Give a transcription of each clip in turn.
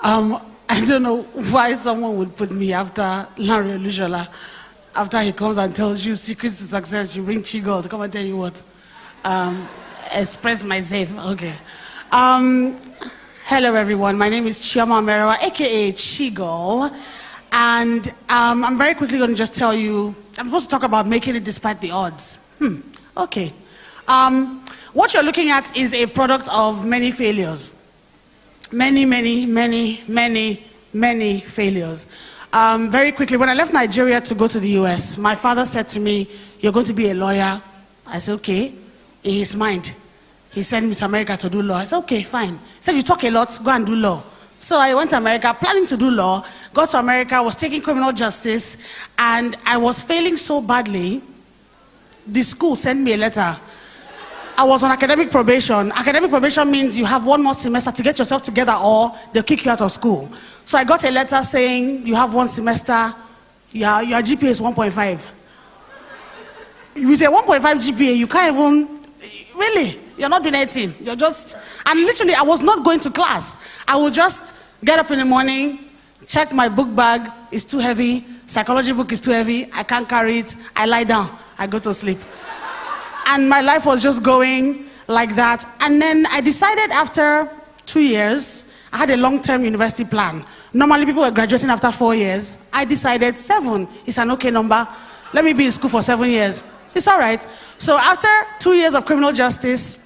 I don't know why someone would put me after Larry Olushola. After he comes and tells you secrets to success, you bring Chigurl to come and tell you what? Express myself. Okay. Hello, everyone. My name is Chioma Omeruah, a.k.a. Chigurl. And I'm very quickly going to just tell you, I'm supposed to talk about making it despite the odds. Okay. What you're looking at is a product of many failures. Many failures. Very quickly, when I left Nigeria to go to the US, my father said to me, "You're going to be a lawyer." I said, "Okay." In his mind, he sent me to America to do law. I said, "Okay, fine." He said, "You talk a lot, go and do law." So I went to America, planning to do law, got to America, was taking criminal justice, and I was failing so badly, the school sent me a letter. I was on academic probation. Academic probation means you have one more semester to get yourself together or they'll kick you out of school. So I got a letter saying you have one semester, your GPA is 1.5. With a 1.5 GPA, you can't even, really, you're not doing anything. You're just, and literally I was not going to class. I would just get up in the morning, check my book bag, it's too heavy, psychology book is too heavy, I can't carry it, I lie down, I go to sleep. And my life was just going like that. And then I decided after 2 years, I had a long-term university plan. Normally people were graduating after 4 years. I decided 7 is an okay number. Let me be in school for 7 years. It's all right. So after 2 years of criminal justice,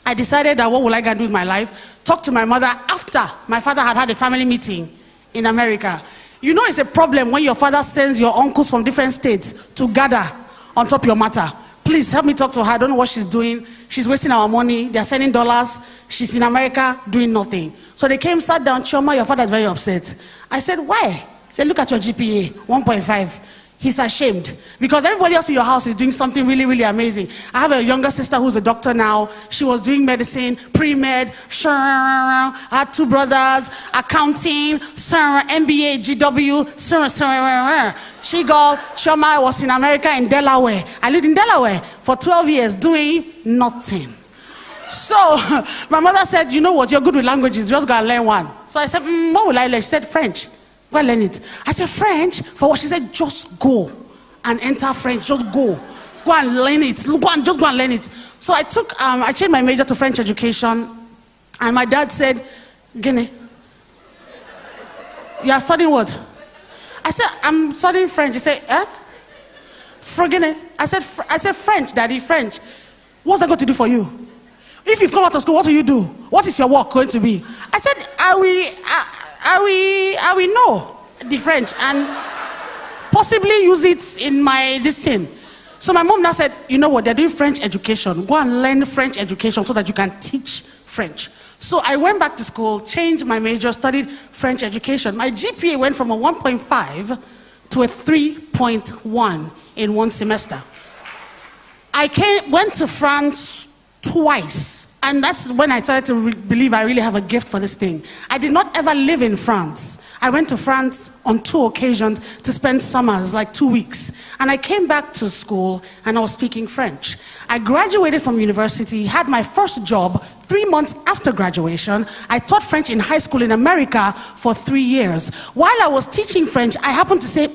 I decided that what will I do with my life? Talked to my mother after my father had had a family meeting in America. You know it's a problem when your father sends your uncles from different states to gather on top of your matter. Please help me talk to her. I don't know what she's doing. She's wasting our money. They're sending dollars. She's in America doing nothing. So they came, sat down. Chioma, your father is very upset. I said, why? He said, look at your GPA, 1.5. He's ashamed because everybody else in your house is doing something really amazing. I have a younger sister who's a doctor now. She was doing medicine, pre-med, I had 2 brothers, accounting, MBA, GW, Chigurl, Chioma was in America in Delaware. I lived in Delaware for 12 years doing nothing. So my mother said, you know what, you're good with languages, just go and learn one. So I said, what will I learn? She said, French. Go and learn it. I said, French? For what? She said, just go and enter French. Just go. Go and learn it. Just go and learn it. So I changed my major to French education. And my dad said, Guinea, you are studying what? I said, I'm studying French. He said, eh? For Guinea? I said, French, Daddy, French. What's that going to do for you? If you've come out of school, what do you do? What is your work going to be? I said, I will know the French and possibly use it in my this thing. So my mom now said, you know what, they're doing French education. Go and learn French education so that you can teach French. So I went back to school, changed my major, studied French education. My GPA went from a 1.5 to a 3.1 in one semester. I went to France twice. And that's when I started to believe I really have a gift for this thing. I did not ever live in France. I went to France on 2 occasions to spend summers, like 2 weeks. And I came back to school and I was speaking French. I graduated from university, had my first job 3 months after graduation. I taught French in high school in America for 3 years. While I was teaching French, I happened to say,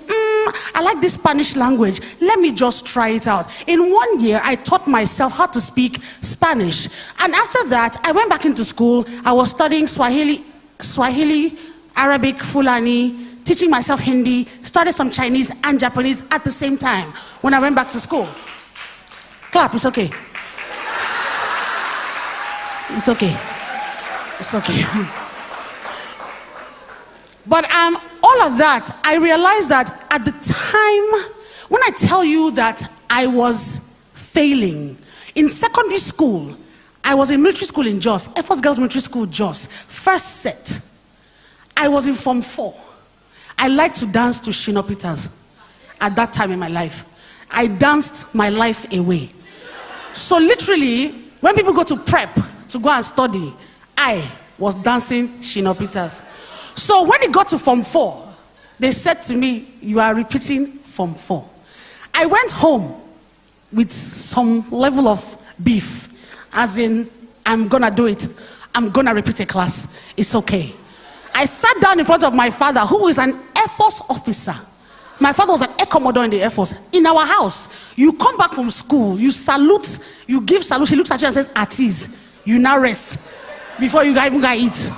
I like this Spanish language. Let me just try it out. In 1 year, I taught myself how to speak Spanish. And after that, I went back into school. I was studying Swahili, Arabic, Fulani, teaching myself Hindi, studied some Chinese and Japanese at the same time when I went back to school. Clap, it's okay. It's okay. It's okay. But all of that, I realized that at the time, when I tell you that I was failing, in secondary school, I was in military school in Jos, Air Force Girls Military School, Jos, first set. I was in Form 4. I liked to dance to Shina Peters at that time in my life. I danced my life away. So literally, when people go to prep to go and study, I was dancing Shina Peters. So when it got to Form 4, they said to me, you are repeating Form 4. I went home with some level of beef, as in, I'm gonna do it. I'm gonna repeat a class. It's okay. I sat down in front of my father, who is an Air Force officer. My father was an Air Commodore in the Air Force. In our house, you come back from school, you salute, you give salute. He looks at you and says, at ease. You now rest before you even go eat.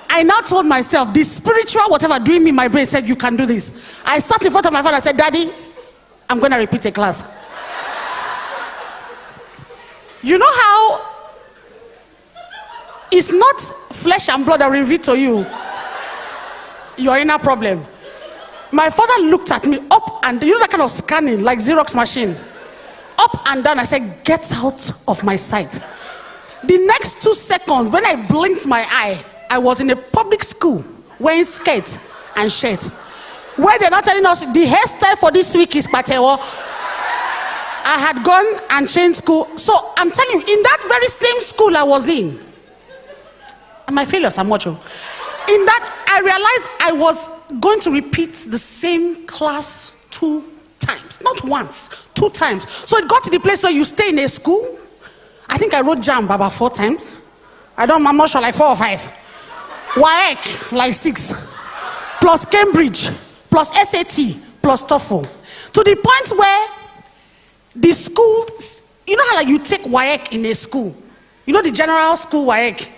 I now told myself, this spiritual whatever dream in my brain said, you can do this. I sat in front of my father and said, Daddy, I'm going to repeat a class. You know how it's not flesh and blood that will reveal to you your inner problem. My father looked at me up and down, you know that kind of scanning, like Xerox machine. Up and down, I said, get out of my sight. The next 2 seconds, when I blinked my eye, I was in a public school wearing skirts and shirt. Where they're not telling us the hairstyle for this week is patewo. I had gone and changed school. So I'm telling you, in that very same school I was in, and my failures are much. In that, I realized I was going to repeat the same class 2 times. Not once, 2 times. So it got to the place where you stay in a school. I think I wrote JAMB about 4 times. I'm not sure, like 4 or 5. WAEC, like 6. Plus Cambridge, plus SAT, plus TOEFL. To the point where the school, you know how like you take WAEC in a school? You know the general school WAEC?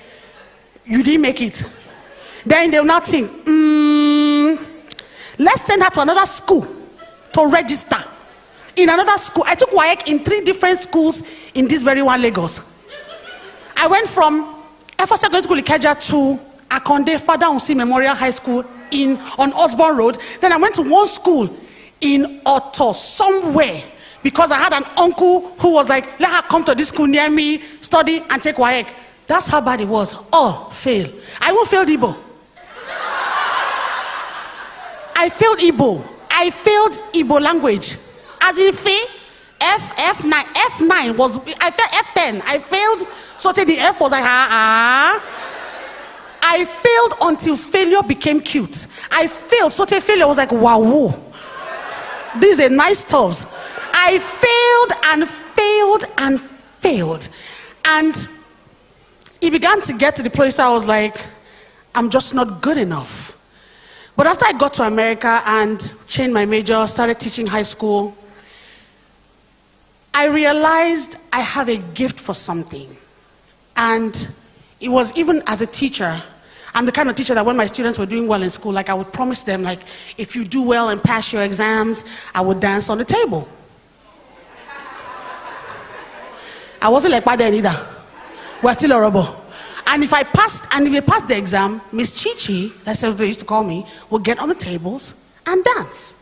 You didn't make it. Then they'll now think, let's send her to another school to register. In another school. I took WAEC in 3 different schools in this very one Lagos. I went from Air Force Secondary School Ikeja to Akonde Father Unsi Memorial High School on Osborne Road. Then I went to one school in Otto, somewhere, because I had an uncle who was like, let her come to this school near me, study and take WAEC. That's how bad it was. All fail. I even failed Igbo. I failed Igbo. I failed Igbo language. As in F9 was, I failed F10. I failed, so the F was like, I failed until failure became cute. I failed, so failure was like, wow. These are nice stuffs. I failed and failed and failed. And it began to get to the place I was like, I'm just not good enough. But after I got to America and changed my major, started teaching high school, I realized I have a gift for something. And it was even as a teacher, I'm the kind of teacher that when my students were doing well in school, like I would promise them, like, if you do well and pass your exams, I would dance on the table. I wasn't like that either. We're still horrible. And if they passed the exam, Miss Chichi, that's what they used to call me, would get on the tables and dance.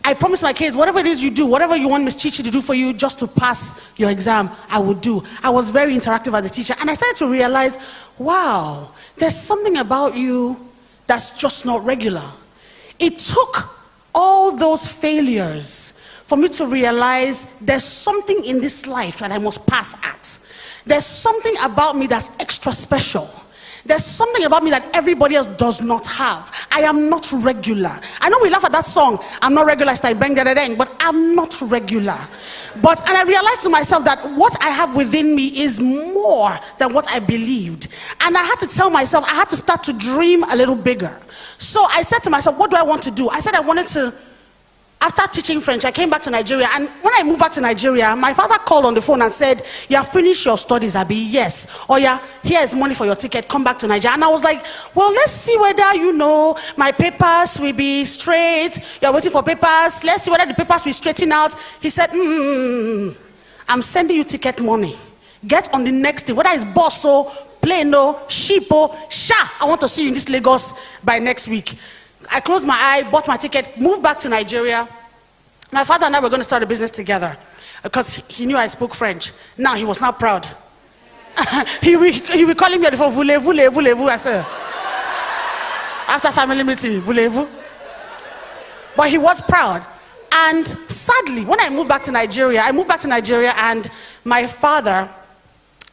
I promised my kids, whatever it is you do, whatever you want Miss Chichi to do for you just to pass your exam, I would do. I was very interactive as a teacher, and I started to realize, wow, there's something about you that's just not regular. It took all those failures for me to realize there's something in this life that I must pass at. There's something about me that's extra special. There's something about me that everybody else does not have. I am not regular. I know we laugh at that song, I'm not regular, it's like bang da da dang, but I'm not regular. And I realized to myself that what I have within me is more than what I believed. And I had to tell myself, I had to start to dream a little bigger. So I said to myself, what do I want to do? I said I wanted to, after teaching French, I came back to Nigeria, and when I moved back to Nigeria, my father called on the phone and said, you have finished your studies, Abi? Yes. Oh yeah, here's money for your ticket, come back to Nigeria. And I was like, well, let's see whether, my papers will be straight. You're waiting for papers. Let's see whether the papers will straighten out. He said, I'm sending you ticket money. Get on the next thing, whether it's bosso, plano, sheepo, sha. I want to see you in this Lagos by next week. I closed my eye, bought my ticket, moved back to Nigeria. My father and I were going to start a business together because he knew I spoke French. Now he was not proud. he will calling me on the phone, voulez-vous, I said. After family meeting, voulez-vous? But he was proud. And sadly, when I moved back to Nigeria, and my father,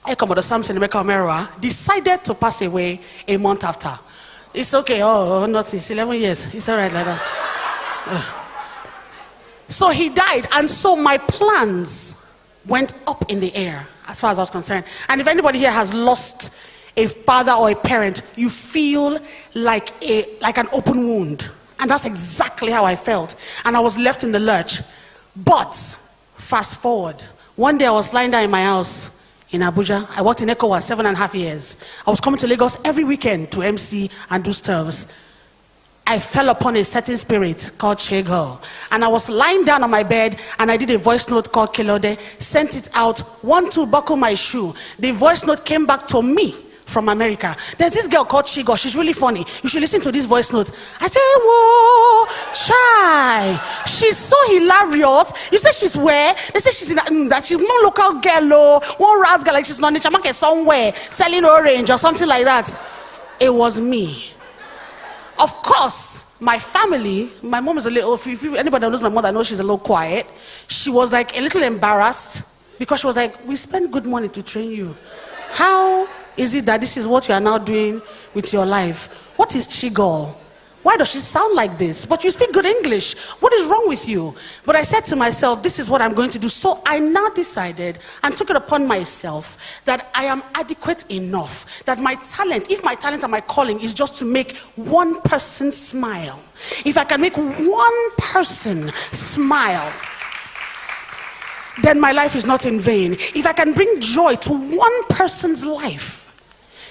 Chioma Omeruah, decided to pass away a month after. It's okay, nothing, it's 11 years, it's all right like that. So he died, and so my plans went up in the air. as far as I was concerned. And if anybody here has lost a father or a parent, you feel like an open wound. And that's exactly how I felt. And I was left in the lurch. But fast forward, one day I was lying down in my house in Abuja. I worked in ECOWAS 7.5 years. I was coming to Lagos every weekend to MC and do stuffs. I fell upon a certain spirit called Chigurl. And I was lying down on my bed, and I did a voice note called Kilode, sent it out, 1, 2, buckle my shoe. The voice note came back to me from America. There's this girl called Chigurl. She's really funny. You should listen to this voice note. I said, whoa, chai. She's so hilarious. You say she's where? They say she's in that she's one local girl, one ras girl, like she's not nature market somewhere, selling orange or something like that. It was me. Of course, my family, my mom is a little, if anybody that knows my mother knows she's a little quiet. She was like a little embarrassed because she was like, we spend good money to train you. How is it that this is what you are now doing with your life? What is Chigurl? Why does she sound like this? But you speak good English. What is wrong with you? But I said to myself, this is what I'm going to do. So I now decided and took it upon myself that I am adequate enough, that my talent, if my talent and my calling is just to make one person smile, if I can make one person smile, then my life is not in vain. If I can bring joy to one person's life,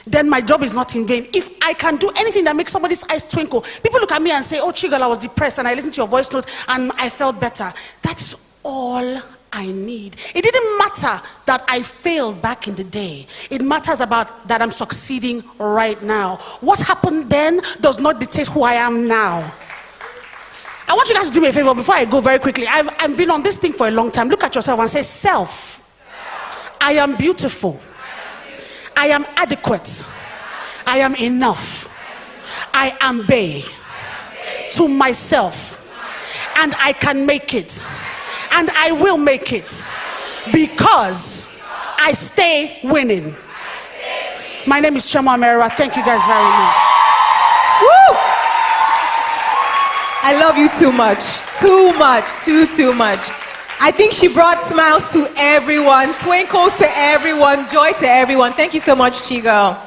then my job is not in vain. If I can do anything that makes somebody's eyes twinkle, people look at me and say, oh, Chigurl, I was depressed and I listened to your voice note and I felt better. That is all I need. It didn't matter that I failed back in the day. It matters about that I'm succeeding right now. What happened then does not dictate who I am now. I want you guys to do me a favor before I go very quickly. I've been on this thing for a long time. Look at yourself and say, self. I am beautiful. I am adequate. I am enough. I am bae to myself. And I can make it. And I will make it. Because I stay winning. My name is Chioma Omeruah. Thank you guys very much. Woo! I love you too much. Too much. Too much. I think she brought smiles to everyone, twinkles to everyone, joy to everyone. Thank you so much, Chigurl.